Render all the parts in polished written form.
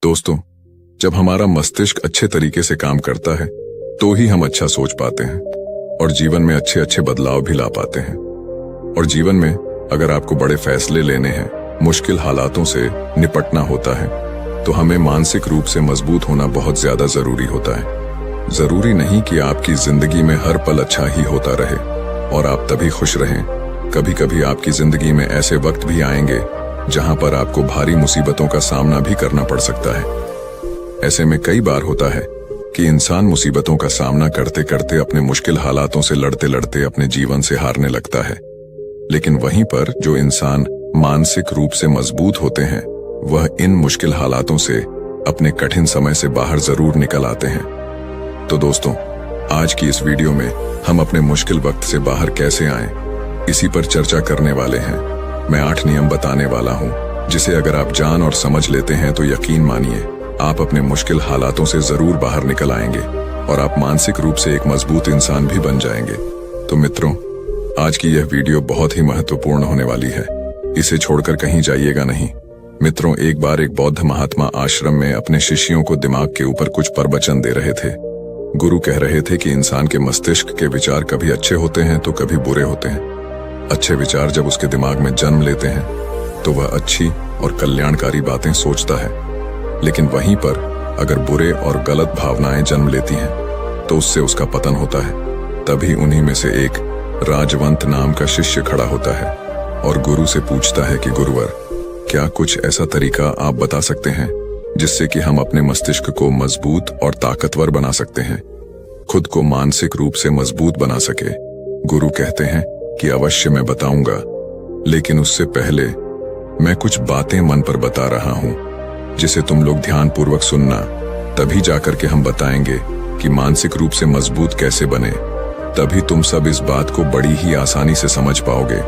दोस्तों, जब हमारा मस्तिष्क अच्छे तरीके से काम करता है तो ही हम अच्छा सोच पाते हैं और जीवन में अच्छे अच्छे बदलाव भी ला पाते हैं। और जीवन में अगर आपको बड़े फैसले लेने हैं, मुश्किल हालातों से निपटना होता है, तो हमें मानसिक रूप से मजबूत होना बहुत ज्यादा जरूरी होता है। जरूरी नहीं कि आपकी जिंदगी में हर पल अच्छा ही होता रहे और आप तभी खुश रहें। कभी कभी आपकी जिंदगी में ऐसे वक्त भी आएंगे जहां पर आपको भारी मुसीबतों का सामना भी करना पड़ सकता है। ऐसे में कई बार होता है कि इंसान मुसीबतों का सामना करते करते अपने मुश्किल हालातों से लड़ते लड़ते अपने जीवन से हारने लगता है। लेकिन वहीं पर जो इंसान मानसिक रूप से मजबूत होते हैं, वह इन मुश्किल हालातों से अपने कठिन समय से बाहर जरूर निकल आते हैं। तो दोस्तों, आज की इस वीडियो में हम अपने मुश्किल वक्त से बाहर कैसे आएं, इसी पर चर्चा करने वाले हैं। मैं 8 नियम बताने वाला हूं, जिसे अगर आप जान और समझ लेते हैं तो यकीन मानिए आप अपने मुश्किल हालातों से जरूर बाहर निकल आएंगे और आप मानसिक रूप से एक मजबूत इंसान भी बन जाएंगे। तो मित्रों, आज की यह वीडियो बहुत ही महत्वपूर्ण होने वाली है, इसे छोड़कर कहीं जाइएगा नहीं। मित्रों, एक बार एक बौद्ध महात्मा आश्रम में अपने शिष्यों को दिमाग के ऊपर कुछ प्रवचन दे रहे थे। गुरु कह रहे थे कि इंसान के मस्तिष्क के विचार कभी अच्छे होते हैं तो कभी बुरे होते हैं। अच्छे विचार जब उसके दिमाग में जन्म लेते हैं तो वह अच्छी और कल्याणकारी बातें सोचता है, लेकिन वहीं पर अगर बुरे और गलत भावनाएं जन्म लेती हैं तो उससे उसका पतन होता है। तभी उन्हीं में से एक राजवंत नाम का शिष्य खड़ा होता है और गुरु से पूछता है कि गुरुवर, क्या कुछ ऐसा तरीका आप बता सकते हैं जिससे कि हम अपने मस्तिष्क को मजबूत और ताकतवर बना सकते हैं, खुद को मानसिक रूप से मजबूत बना सके। गुरु कहते हैं कि अवश्य मैं बताऊंगा, लेकिन उससे पहले मैं कुछ बातें मन पर बता रहा हूं जिसे तुम लोग ध्यान पूर्वक सुनना। तभी जाकर के हम बताएंगे कि मानसिक रूप से मजबूत कैसे बने। तभी तुम सब इस बात को बड़ी ही आसानी से समझ पाओगे।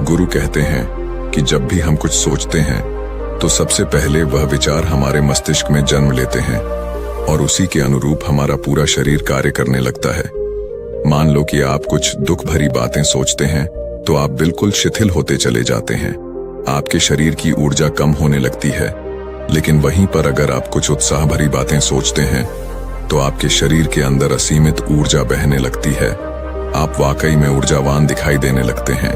गुरु कहते हैं कि जब भी हम कुछ सोचते हैं तो सबसे पहले वह विचार हमारे मस्तिष्क में जन्म लेते हैं और उसी के अनुरूप हमारा पूरा शरीर कार्य करने लगता है। मान लो कि आप कुछ दुख भरी बातें सोचते हैं तो आप बिल्कुल शिथिल होते चले जाते हैं, आपके शरीर की ऊर्जा कम होने लगती है। लेकिन वहीं पर अगर आप कुछ उत्साह भरी बातें सोचते हैं तो आपके शरीर के अंदर असीमित ऊर्जा बहने लगती है। आप वाकई में ऊर्जावान दिखाई देने लगते हैं।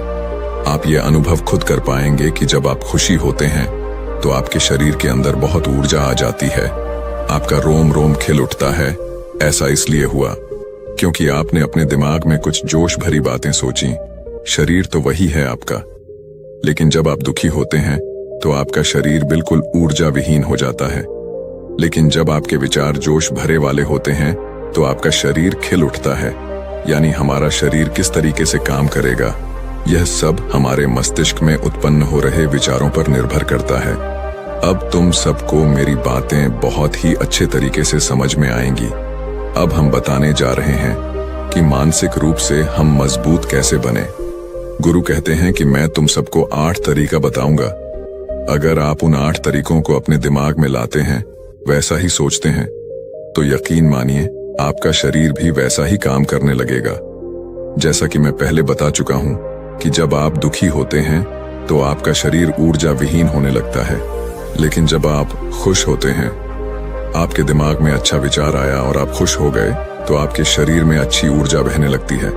आप ये अनुभव खुद कर पाएंगे कि जब आप खुशी होते हैं तो आपके शरीर के अंदर बहुत ऊर्जा आ जाती है, आपका रोम रोम खिल उठता है। ऐसा इसलिए हुआ क्योंकि आपने अपने दिमाग में कुछ जोश भरी बातें सोची। शरीर तो वही है आपका, लेकिन जब आप दुखी होते हैं तो आपका शरीर बिल्कुल ऊर्जा विहीन हो जाता है। लेकिन जब आपके विचार जोश भरे वाले होते हैं तो आपका शरीर खिल उठता है। यानी हमारा शरीर किस तरीके से काम करेगा, यह सब हमारे मस्तिष्क में उत्पन्न हो रहे विचारों पर निर्भर करता है। अब तुम सबको मेरी बातें बहुत ही अच्छे तरीके से समझ में आएंगी। अब हम बताने जा रहे हैं कि मानसिक रूप से हम मजबूत कैसे बने। गुरु कहते हैं कि मैं तुम सबको 8 तरीका बताऊंगा। अगर आप उन 8 तरीकों को अपने दिमाग में लाते हैं, वैसा ही सोचते हैं, तो यकीन मानिए आपका शरीर भी वैसा ही काम करने लगेगा। जैसा कि मैं पहले बता चुका हूं कि जब आप दुखी होते हैं तो आपका शरीर ऊर्जा विहीन होने लगता है, लेकिन जब आप खुश होते हैं, आपके दिमाग में अच्छा विचार आया और आप खुश हो गए, तो आपके शरीर में अच्छी ऊर्जा बहने लगती है।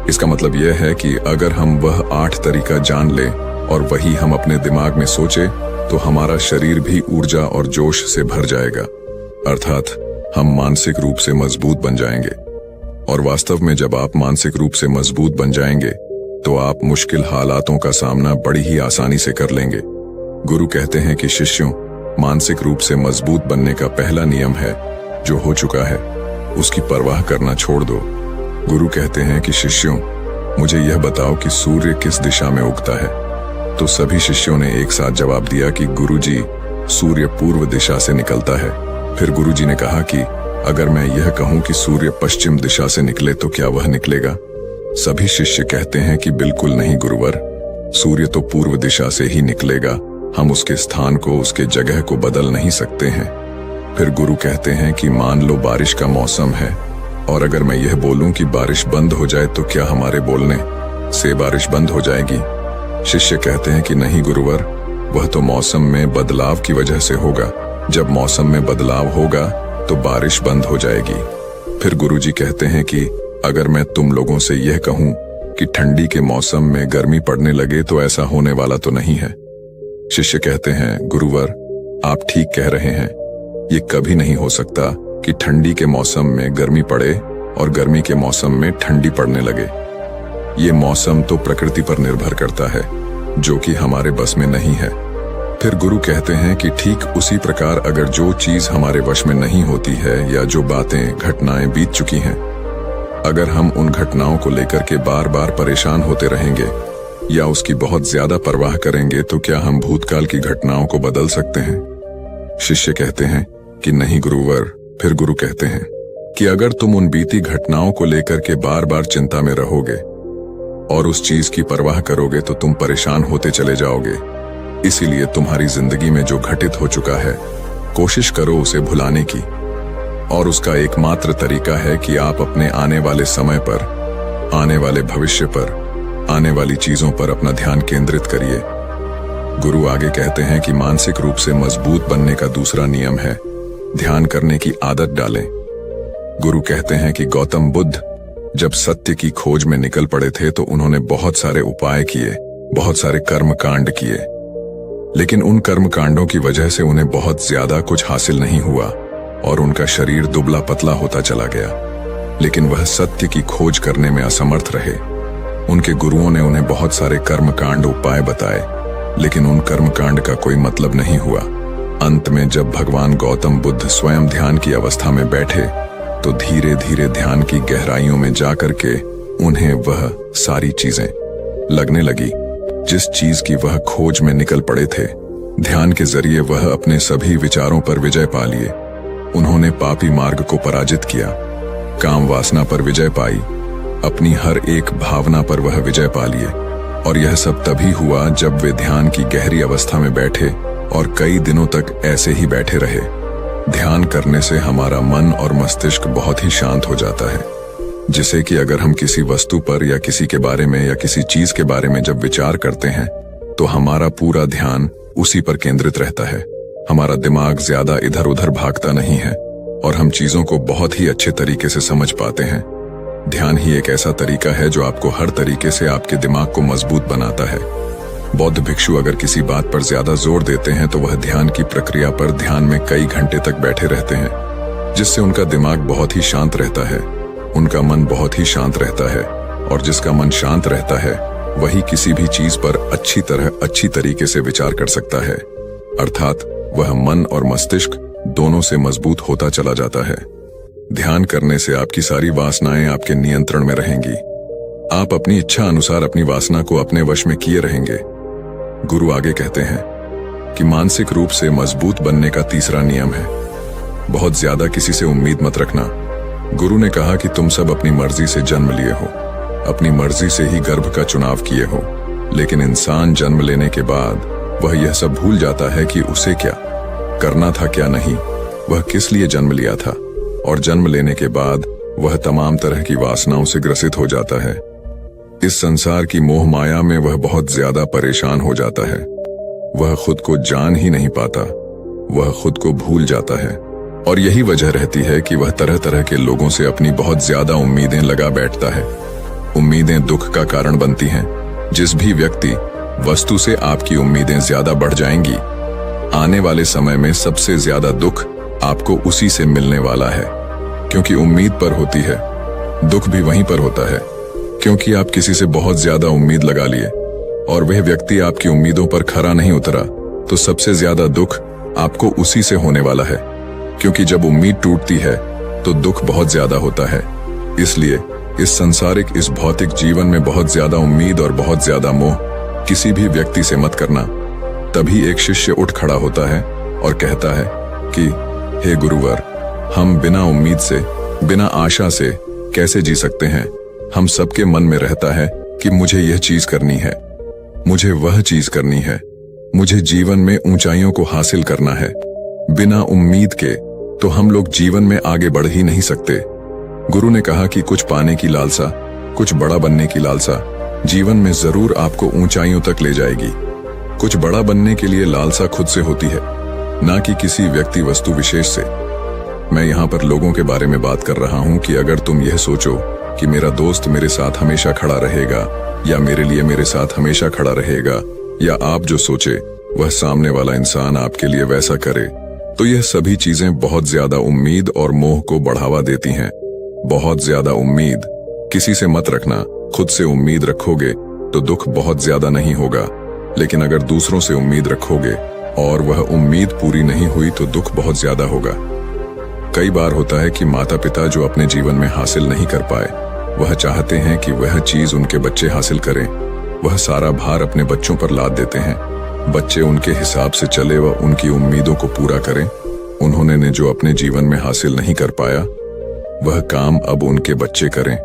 इसका मतलब यह है कि अगर हम वह 8 तरीका जान लें और वही हम अपने दिमाग में सोचे तो हमारा शरीर भी ऊर्जा और जोश से भर जाएगा, अर्थात हम मानसिक रूप से मजबूत बन जाएंगे। और वास्तव में जब आप मानसिक रूप से मजबूत बन जाएंगे तो आप मुश्किल हालातों का सामना बड़ी ही आसानी से कर लेंगे। गुरु कहते हैं कि शिष्यों, मानसिक रूप से मजबूत बनने का पहला नियम है, जो हो चुका है उसकी परवाह करना छोड़ दो। गुरु कहते हैं कि शिष्यों, मुझे यह बताओ कि सूर्य किस दिशा में उगता है। तो सभी शिष्यों ने एक साथ जवाब दिया कि गुरुजी, सूर्य पूर्व दिशा से निकलता है। फिर गुरुजी ने कहा कि अगर मैं यह कहूं कि सूर्य पश्चिम दिशा से निकले तो क्या वह निकलेगा? सभी शिष्य कहते हैं कि बिल्कुल नहीं गुरुवर, सूर्य तो पूर्व दिशा से ही निकलेगा, हम उसके स्थान को, उसके जगह को बदल नहीं सकते हैं। फिर गुरु कहते हैं कि मान लो बारिश का मौसम है और अगर मैं यह बोलूं कि बारिश बंद हो जाए तो क्या हमारे बोलने से बारिश बंद हो जाएगी? शिष्य कहते हैं कि नहीं गुरुवर, वह तो मौसम में बदलाव की वजह से होगा, जब मौसम में बदलाव होगा तो बारिश बंद हो जाएगी। फिर गुरुजी कहते हैं कि अगर मैं तुम लोगों से यह कहूं कि ठंडी के मौसम में गर्मी पड़ने लगे तो ऐसा होने वाला तो नहीं है। शिष्य कहते हैं, गुरुवर आप ठीक कह रहे हैं, ये कभी नहीं हो सकता कि ठंडी के मौसम में गर्मी पड़े और गर्मी के मौसम में ठंडी पड़ने लगे। ये मौसम तो प्रकृति पर निर्भर करता है, जो कि हमारे बस में नहीं है। फिर गुरु कहते हैं कि ठीक उसी प्रकार अगर जो चीज हमारे वश में नहीं होती है या जो बातें घटनाएं बीत चुकी हैं, अगर हम उन घटनाओं को लेकर के बार बार परेशान होते रहेंगे या उसकी बहुत ज्यादा परवाह करेंगे तो क्या हम भूतकाल की घटनाओं को बदल सकते हैं? शिष्य कहते हैं कि नहीं गुरुवर। फिर गुरु कहते हैं कि अगर तुम उन बीती घटनाओं को लेकर के बार बार चिंता में रहोगे और उस चीज की परवाह करोगे तो तुम परेशान होते चले जाओगे। इसीलिए तुम्हारी जिंदगी में जो घटित हो चुका है, कोशिश करो उसे भुलाने की, और उसका एकमात्र तरीका है कि आप अपने आने वाले समय पर, आने वाले भविष्य पर, आने वाली चीजों पर अपना ध्यान केंद्रित करिए। गुरु आगे कहते हैं कि मानसिक रूप से मजबूत बनने का दूसरा नियम है ध्यान करने की आदत डालें। गुरु कहते हैं कि गौतम बुद्ध जब सत्य की खोज में निकल पड़े थे तो उन्होंने बहुत सारे उपाय किए, बहुत सारे कर्म कांड किए, लेकिन उन कर्म कांडों की वजह से उन्हें बहुत ज्यादा कुछ हासिल नहीं हुआ और उनका शरीर दुबला पतला होता चला गया। लेकिन वह सत्य की खोज करने में असमर्थ रहे। उनके गुरुओं ने उन्हें बहुत सारे कर्म कांड उपाय बताए, लेकिन उन कर्म कांड का कोई मतलब नहीं हुआ। अंत में जब भगवान गौतम बुद्ध स्वयं ध्यान की अवस्था में बैठे तो धीरे धीरे ध्यान की गहराइयों में जाकर के उन्हें वह सारी चीजें लगने लगी जिस चीज की वह खोज में निकल पड़े थे। ध्यान के जरिए वह अपने सभी विचारों पर विजय पा लिए। उन्होंने पापी मार्ग को पराजित किया, काम वासना पर विजय पाई, अपनी हर एक भावना पर वह विजय पा लिए। और यह सब तभी हुआ जब वे ध्यान की गहरी अवस्था में बैठे और कई दिनों तक ऐसे ही बैठे रहे। ध्यान करने से हमारा मन और मस्तिष्क बहुत ही शांत हो जाता है, जिसे कि अगर हम किसी वस्तु पर या किसी के बारे में या किसी चीज के बारे में जब विचार करते हैं तो हमारा पूरा ध्यान उसी पर केंद्रित रहता है। हमारा दिमाग ज्यादा इधर उधर भागता नहीं है और हम चीजों को बहुत ही अच्छे तरीके से समझ पाते हैं। ध्यान ही एक ऐसा तरीका है जो आपको हर तरीके से आपके दिमाग को मजबूत बनाता है। बौद्ध भिक्षु अगर किसी बात पर ज्यादा जोर देते हैं तो वह ध्यान की प्रक्रिया पर ध्यान में कई घंटे तक बैठे रहते हैं, जिससे उनका दिमाग बहुत ही शांत रहता है, उनका मन बहुत ही शांत रहता है, और जिसका मन शांत रहता है वही किसी भी चीज पर अच्छी तरीके से विचार कर सकता है। अर्थात वह मन और मस्तिष्क दोनों से मजबूत होता चला जाता है। ध्यान करने से आपकी सारी वासनाएं आपके नियंत्रण में रहेंगी। आप अपनी इच्छा अनुसार अपनी वासना को अपने वश में किए रहेंगे। गुरु आगे कहते हैं कि मानसिक रूप से मजबूत बनने का तीसरा नियम है बहुत ज्यादा किसी से उम्मीद मत रखना। गुरु ने कहा कि तुम सब अपनी मर्जी से जन्म लिए हो, अपनी मर्जी से ही गर्भ का चुनाव किए हो, लेकिन इंसान जन्म लेने के बाद वह यह सब भूल जाता है कि उसे क्या करना था क्या नहीं, वह किस लिए जन्म लिया था, और जन्म लेने के बाद वह तमाम तरह की वासनाओं से ग्रसित हो जाता है। इस संसार की मोह माया में वह बहुत ज्यादा परेशान हो जाता है। वह खुद को जान ही नहीं पाता, वह खुद को भूल जाता है, और यही वजह रहती है कि वह तरह तरह के लोगों से अपनी बहुत ज्यादा उम्मीदें लगा बैठता है। उम्मीदें दुख का कारण बनती हैं। जिस भी व्यक्ति वस्तु से आपकी उम्मीदें ज्यादा बढ़ जाएंगी, आने वाले समय में सबसे ज्यादा दुख आपको उसी से मिलने वाला है, क्योंकि उम्मीद पर होती है। दुख भी वहीं पर होता है, क्योंकि आप किसी से बहुत ज्यादा उम्मीद लगा लिए और वह व्यक्ति आपकी उम्मीदों पर खरा नहीं उतरा, तो सबसे ज्यादा दुख आपको उसी से होने वाला है, क्योंकि जब उम्मीद टूटती है तो दुख बहुत ज्यादा होता है। इसलिए इस संसारिक, इस भौतिक जीवन में बहुत ज्यादा उम्मीद और बहुत ज्यादा मोह किसी भी व्यक्ति से मत करना। तभी एक शिष्य उठ खड़ा होता है और कहता है कि हे गुरुवर, हम बिना उम्मीद से, बिना आशा से कैसे जी सकते हैं? हम सबके मन में रहता है कि मुझे यह चीज करनी है, मुझे वह चीज करनी है, मुझे जीवन में ऊंचाइयों को हासिल करना है। बिना उम्मीद के तो हम लोग जीवन में आगे बढ़ ही नहीं सकते। गुरु ने कहा कि कुछ पाने की लालसा, कुछ बड़ा बनने की लालसा जीवन में जरूर आपको ऊंचाइयों तक ले जाएगी। कुछ बड़ा बनने के लिए लालसा खुद से होती है, ना कि किसी व्यक्ति वस्तु विशेष से। मैं यहाँ पर लोगों के बारे में बात कर रहा हूँ कि अगर तुम यह सोचो कि मेरा दोस्त मेरे साथ हमेशा खड़ा रहेगा या मेरे लिए मेरे साथ हमेशा खड़ा रहेगा, या आप जो सोचे वह सामने वाला इंसान आपके लिए वैसा करे, तो यह सभी चीजें बहुत ज्यादा उम्मीद और मोह को बढ़ावा देती हैं। बहुत ज्यादा उम्मीद किसी से मत रखना। खुद से उम्मीद रखोगे तो दुख बहुत ज्यादा नहीं होगा, लेकिन अगर दूसरों से उम्मीद रखोगे और वह उम्मीद पूरी नहीं हुई तो दुख बहुत ज्यादा होगा। कई बार होता है कि माता पिता जो अपने जीवन में हासिल नहीं कर पाए, वह चाहते हैं कि वह चीज उनके बच्चे हासिल करें। वह सारा भार अपने बच्चों पर लाद देते हैं। बच्चे उनके हिसाब से चले व उनकी उम्मीदों को पूरा करें। उन्होंने ने जो अपने जीवन में हासिल नहीं कर पाया, वह काम अब उनके बच्चे करें।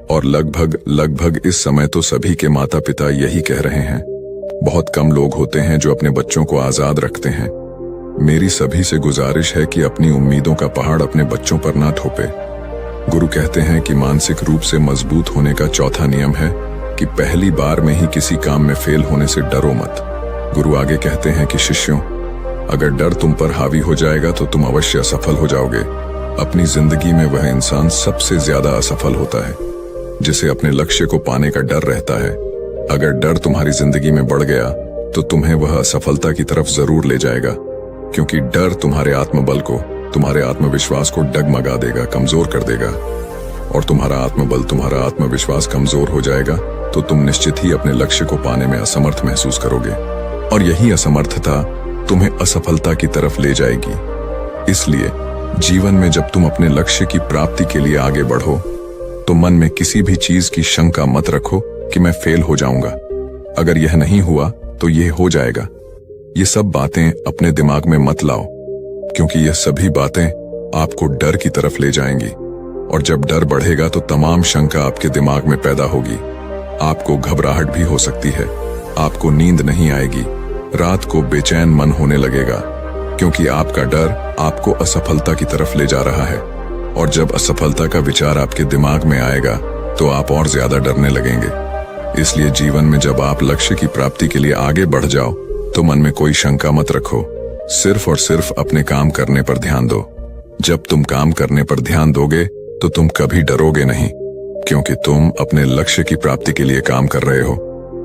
और लगभग इस समय तो सभी के माता पिता यही कह रहे हैं। बहुत कम लोग होते हैं जो अपने बच्चों को आजाद रखते हैं। मेरी सभी से गुजारिश है कि अपनी उम्मीदों का पहाड़ अपने बच्चों पर ना थोपे। गुरु कहते हैं कि मानसिक रूप से मजबूत होने का चौथा नियम है कि पहली बार में ही किसी काम में फेल होने से डरो मत। गुरु आगे कहते हैं कि शिष्यों, अगर डर तुम पर हावी हो जाएगा तो तुम अवश्य असफल हो जाओगे। अपनी जिंदगी में वह इंसान सबसे ज्यादा असफल होता है जिसे अपने लक्ष्य को पाने का डर रहता है। अगर डर तुम्हारी जिंदगी में बढ़ गया तो तुम्हें वह असफलता की तरफ जरूर ले जाएगा, क्योंकि डर तुम्हारे आत्मबल को, तुम्हारे आत्मविश्वास को डगमगा देगा, कमजोर कर देगा। और तुम्हारा आत्मबल, तुम्हारा आत्मविश्वास कमजोर हो जाएगा तो तुम निश्चित ही अपने लक्ष्य को पाने में असमर्थ महसूस करोगे, और यही असमर्थता तुम्हें असफलता की तरफ ले जाएगी। इसलिए जीवन में जब तुम अपने लक्ष्य की प्राप्ति के लिए आगे बढ़ो तो मन में किसी भी चीज की शंका मत रखो कि मैं फेल हो जाऊंगा। अगर यह नहीं हुआ तो यह हो जाएगा। ये सब बातें अपने दिमाग में मत लाओ, क्योंकि यह सभी बातें आपको डर की तरफ ले जाएंगी। और जब डर बढ़ेगा तो तमाम शंका आपके दिमाग में पैदा होगी। आपको घबराहट भी हो सकती है, आपको नींद नहीं आएगी, रात को बेचैन मन होने लगेगा, क्योंकि आपका डर आपको असफलता की तरफ ले जा रहा है। और जब असफलता का विचार आपके दिमाग में आएगा तो आप और ज्यादा डरने लगेंगे। इसलिए जीवन में जब आप लक्ष्य की प्राप्ति के लिए आगे बढ़ जाओ तो मन में कोई शंका मत रखो, सिर्फ और सिर्फ अपने काम करने पर ध्यान दो। जब तुम काम करने पर ध्यान दोगे तो तुम कभी डरोगे नहीं, क्योंकि तुम अपने लक्ष्य की प्राप्ति के लिए काम कर रहे हो,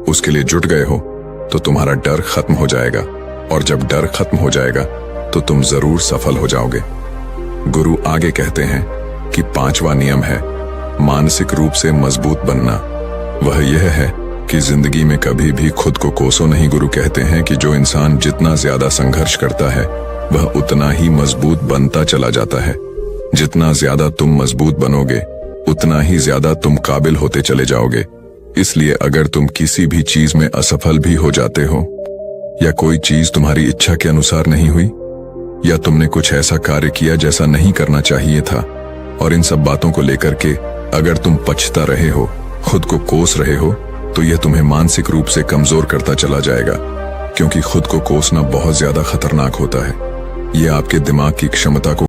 उसके लिए जुट गए हो, तो तुम्हारा डर खत्म हो जाएगा। और जब डर खत्म हो जाएगा तो तुम जरूर सफल हो जाओगे। गुरु आगे कहते हैं कि 5वां नियम है मानसिक रूप से मजबूत बनना। वह यह है कि जिंदगी में कभी भी खुद को कोसो नहीं। गुरु कहते हैं कि जो इंसान जितना ज्यादा संघर्ष करता है वह उतना ही मजबूत बनता चला जाता है। जितना ज्यादा तुम मजबूत बनोगे उतना ही ज्यादा तुम काबिल होते चले जाओगे। इसलिए अगर तुम किसी भी चीज में असफल भी हो जाते हो, या कोई चीज तुम्हारी इच्छा के अनुसार नहीं हुई, या तुमने कुछ ऐसा कार्य किया जैसा नहीं करना चाहिए था, और इन सब बातों को लेकर के अगर तुम पछता रहे हो, खुद को कोस रहे हो, तो यह तुम्हें मानसिक रूप से कमजोर करता चला जाएगा, क्योंकि खुद को कोसना बहुत ज्यादा खतरनाक होता है। यह आपके दिमाग की क्षमता को